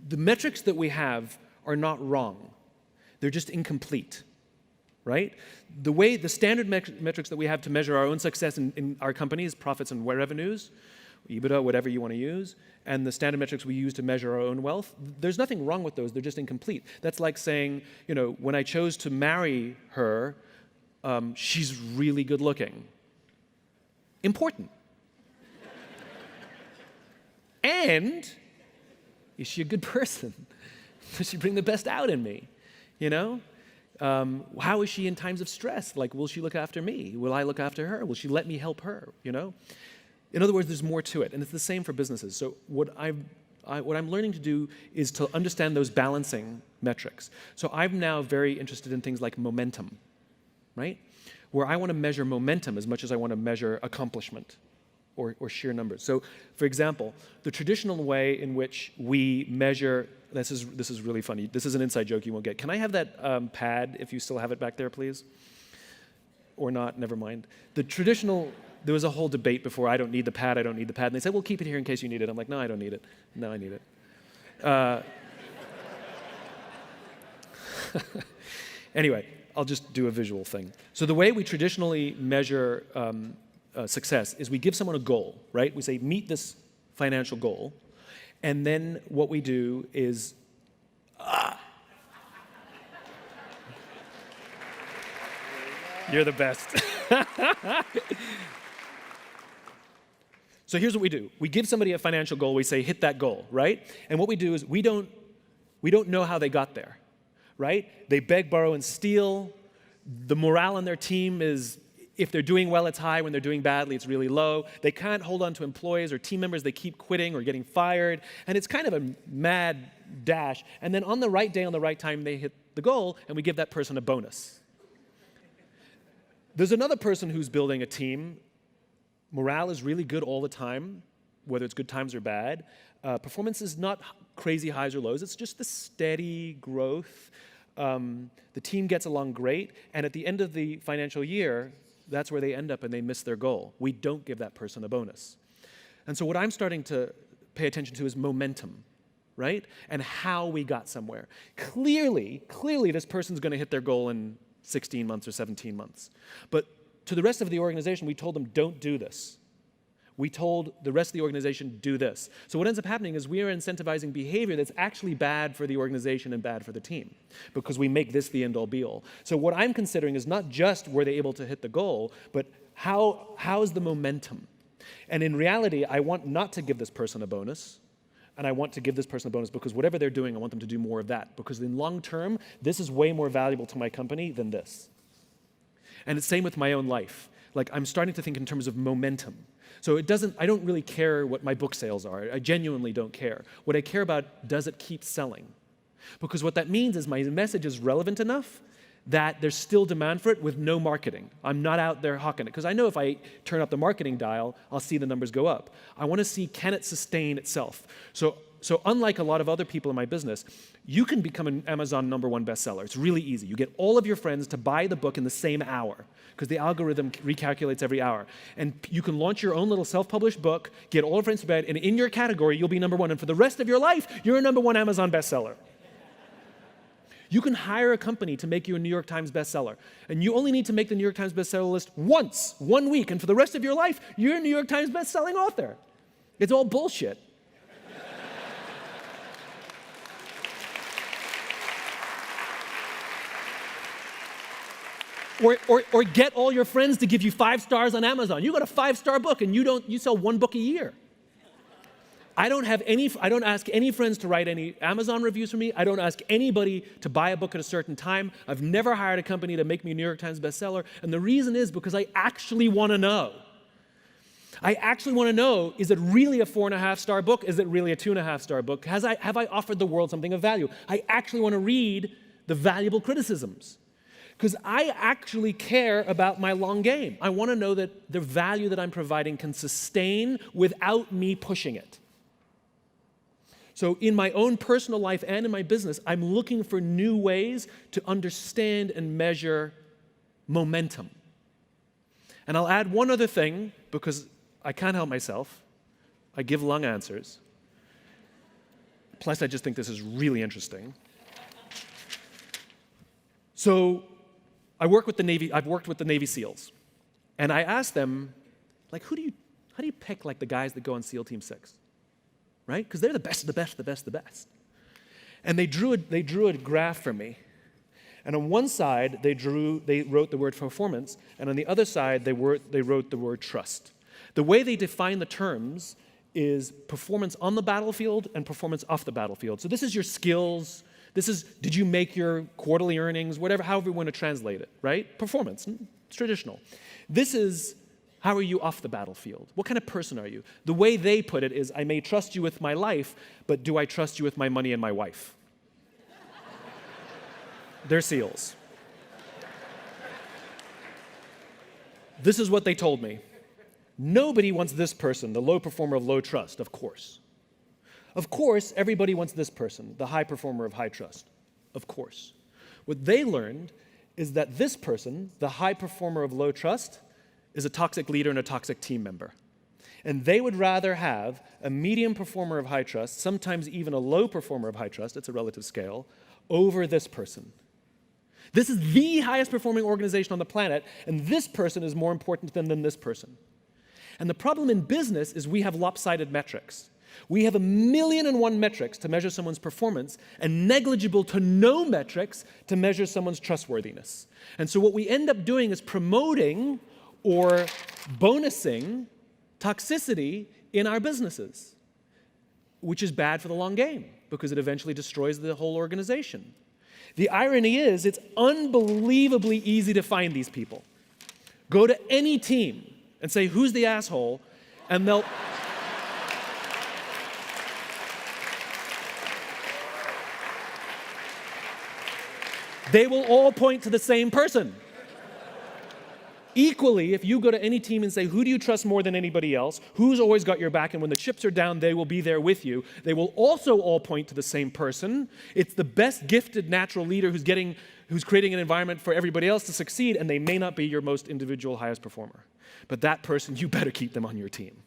the metrics that we have are not wrong. They're just incomplete, right? The standard metrics that we have to measure our own success in our companies, profits and revenues, EBITDA, whatever you want to use, and the standard metrics we use to measure our own wealth, there's nothing wrong with those. They're just incomplete. That's like saying, when I chose to marry her, she's really good looking. Important. And is she a good person? Does she bring the best out in me? How is she in times of stress? Like, will she look after me? Will I look after her? Will she let me help her? In other words, there's more to it, and it's the same for businesses. So what I'm learning to do is to understand those balancing metrics. So I'm now very interested in things like momentum, right? Where I want to measure momentum as much as I want to measure accomplishment or sheer numbers. So, for example, the traditional way in which we measure, this is really funny. This is an inside joke you won't get. Can I have that pad, if you still have it back there, please? Or not, never mind. There was a whole debate before, I don't need the pad. And they said, well, keep it here in case you need it. I'm like, no, I don't need it. No, I need it. Anyway, I'll just do a visual thing. So the way we traditionally measure success is we give someone a goal, right? We say, meet this financial goal. And then what we do is, you're the best. So here's what we do. We give somebody a financial goal. We say, hit that goal, right? And what we do is we don't know how they got there, right? They beg, borrow, and steal. The morale on their team is, if they're doing well, it's high. When they're doing badly, it's really low. They can't hold on to employees or team members. They keep quitting or getting fired. And it's kind of a mad dash. And then on the right day, on the right time, they hit the goal, and we give that person a bonus. There's another person who's building a team. Morale is really good all the time, whether it's good times or bad. Performance is not crazy highs or lows. It's just the steady growth. The team gets along great. And at the end of the financial year, that's where they end up and they miss their goal. We don't give that person a bonus. And so what I'm starting to pay attention to is momentum, right? And how we got somewhere. Clearly, this person's going to hit their goal in 16 months or 17 months. But to the rest of the organization, we told them, don't do this. We told the rest of the organization, do this. So what ends up happening is we are incentivizing behavior that's actually bad for the organization and bad for the team, because we make this the end-all, be-all. So what I'm considering is not just were they able to hit the goal, but how's the momentum? And in reality, I want not to give this person a bonus, and I want to give this person a bonus because whatever they're doing, I want them to do more of that. Because in long term, this is way more valuable to my company than this. And it's same with my own life. Like, I'm starting to think in terms of momentum. So I don't really care what my book sales are. I genuinely don't care. What I care about, does it keep selling? Because what that means is my message is relevant enough that there's still demand for it with no marketing. I'm not out there hawking it. Because I know if I turn up the marketing dial, I'll see the numbers go up. I want to see, can it sustain itself? So unlike a lot of other people in my business, you can become an Amazon #1 bestseller. It's really easy. You get all of your friends to buy the book in the same hour, because the algorithm recalculates every hour. And you can launch your own little self-published book, get all your friends to buy it, and in your category, you'll be #1. And for the rest of your life, you're a #1 Amazon bestseller. You can hire a company to make you a New York Times bestseller. And you only need to make the New York Times bestseller list once, 1 week, and for the rest of your life, you're a New York Times bestselling author. It's all bullshit. Or get all your friends to give you 5 stars on Amazon. You got a 5-star book and you sell 1 book a year. I don't ask any friends to write any Amazon reviews for me. I don't ask anybody to buy a book at a certain time. I've never hired a company to make me a New York Times bestseller. And the reason is because I actually want to know. I actually want to know, is it really a 4.5-star book? Is it really a 2.5-star book? Have I offered the world something of value? I actually want to read the valuable criticisms. Because I actually care about my long game. I want to know that the value that I'm providing can sustain without me pushing it. So in my own personal life and in my business, I'm looking for new ways to understand and measure momentum. And I'll add one other thing, because I can't help myself. I give long answers. Plus, I just think this is really interesting. So I've worked with the Navy SEALs, and I asked them, like, how do you pick like the guys that go on SEAL Team 6, right? Because they're the best, the best, the best, the best. And they drew a graph for me, and on one side they wrote the word performance, and on the other side they wrote the word trust. The way they define the terms is performance on the battlefield and performance off the battlefield. So this is your skills. This is, did you make your quarterly earnings, whatever, however you want to translate it, right? Performance, it's traditional. This is, how are you off the battlefield? What kind of person are you? The way they put it is, I may trust you with my life, but do I trust you with my money and my wife? They're SEALs. This is what they told me. Nobody wants this person, the low performer of low trust, of course. Of course, everybody wants this person, the high performer of high trust. Of course. What they learned is that this person, the high performer of low trust, is a toxic leader and a toxic team member. And they would rather have a medium performer of high trust, sometimes even a low performer of high trust, it's a relative scale, over this person. This is the highest performing organization on the planet, and this person is more important than this person. And the problem in business is we have lopsided metrics. We have 1,000,001 metrics to measure someone's performance and negligible to no metrics to measure someone's trustworthiness. And so what we end up doing is promoting or bonusing toxicity in our businesses, which is bad for the long game because it eventually destroys the whole organization. The irony is it's unbelievably easy to find these people. Go to any team and say, who's the asshole? And they will all point to the same person. Equally, if you go to any team and say, who do you trust more than anybody else? Who's always got your back? And when the chips are down, they will be there with you. They will also all point to the same person. It's the best gifted natural leader who's creating an environment for everybody else to succeed, and they may not be your most individual highest performer. But that person, you better keep them on your team.